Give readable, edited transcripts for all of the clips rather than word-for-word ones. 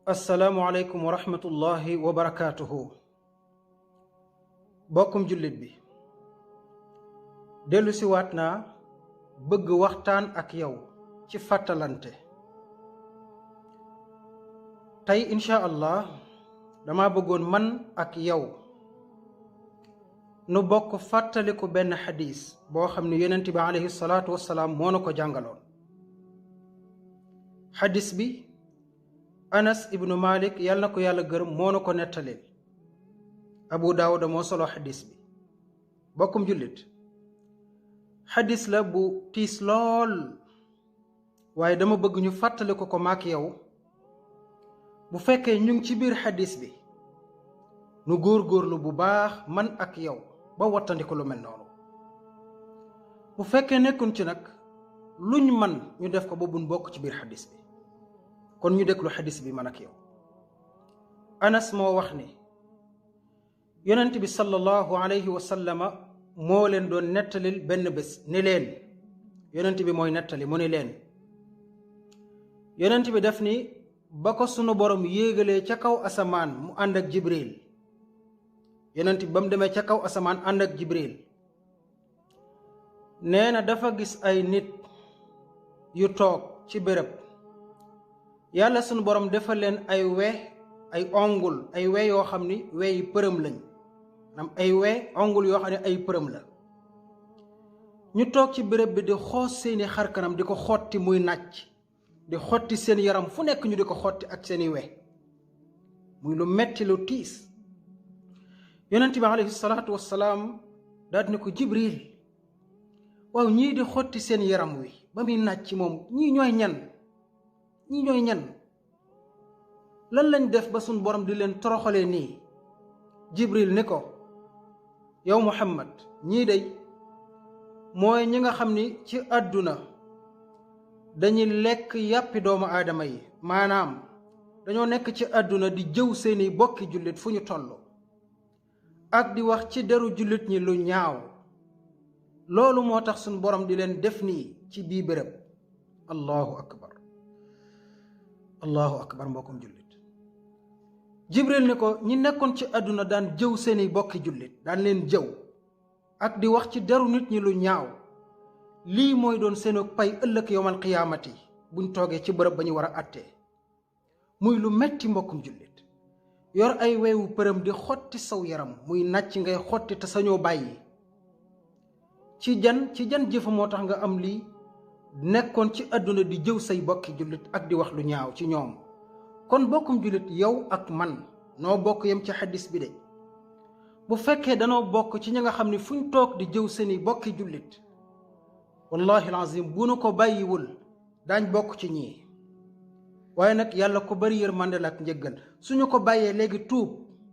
asalaamualeykum wa rahmatullahi wa barakaatuhu. bokkum jullit bi dellu si waat naa bëgg waxtaan ak yow ci fàttalante. tey incha allah dama bëggoon man ak yow nu bokk fàttaliku benn xadis boo xam ne yonent bi aleyhi salaatu wassalaam moo na ko jàngaloon. xadis bi Anas ibnu Malik yàlla na ko yàlla gërëm moo na ko nettaleel. Abu Daawuda moo solo xadis bi. bokkum jullit, xadis la bu tiis lool, waaye dama bëgg ñu fàttali ko maak yow. bu fekkee ñu ngi ci biir xadis bi nu góorgóorlu bu baax man ak yow ba wattandiku lu mel noonu. bu fekkee nekkuñ ci nag luñ man ñu def ko ba buñ bokk ci biir xadis bi. kon ñu déglu xadis bi man ak yow. Anas moo wax ni yonent bi sallallahu alayhi wa sallama moo leen doon nettalil benn bés ni leen, yonent bi mooy nettali mu ni leen, yonent bi def ni ba ko sunu borom yéegalee ca kaw asamaan mu ànd ak Jibril. yonent bi ba mu demee ca kaw asamaan ànd ak Jibril, nee na dafa gis ay nit yu toog ci béréb. yàlla sunu borom defal leen ay ongul ay we yoo xam ni weyi përëm lañ, maanaam ay ongul yoo xam ne ay përëm la. ñu toog ci béréb bi di xoos seeni xarkanam di ko xotti muy nàcc, di xotti seen yaram fu nekk ñu di ko xotti ak seeni muy lu metti lu tiis. yonent bi alayhi salaatu wassalaam daal ni ko, Jibril, waaw ñii di xotti seen yaram wi ba muy nàcc moom ñii ñooy ñan lan lañ def ba suñ borom di leen toroxalee nii? Jibril ni ko, yow Muhammad, ñii day mooy ñi nga xam ni ci àdduna dañuy lekk yàppi doomu aadama yi, maanaam dañoo nekk ci àdduna di jëw seeni bokki jullit fu ñu toll ak di wax ci deru jullit ñi lu ñaaw. loolu moo tax suñ borom di leen def nii ci bii béréb. allahu akbar, allahu akbar. mbokkum jullit, Jibril ni ko, ñi nekkoon ci àdduna daan jëw seeni bokki jullit, daan leen jëw ak di wax ci deru nit ñi lu ñaaw, lii mooy doon seenu pay ëllëg yowmal qiyaamati buñ toogee ci bërëb ba ñu war a àttee. muy lu metti mbokkum jullit, yor ay weewu përëm di xotti saw yaram muy nàcc ngay xotti te sañoo bàyyi. ci jan jëfa moo tax nga am lii? nekkoon ci àdduna di jëw say bokki jullit ak di wax lu ñaaw ci ñoom. kon bokkum jullit, yow ak man noo bokk yem ci xadis bi de. bu fekkee danoo bokk ci ñi nga xam ne fuñ toog di jëw seeni bokki jullit, wallahi alazim bu nu ko bàyyiwul daañ bokk ci ñii. waaye nag yàlla ko bari yërmande la ak njëggal, suñu ko bàyyee léegi tuub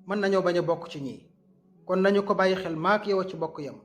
mën nañoo bañ a bokk ci ñii. kon nañu ko bàyyi xel maak yow ci bokk yam.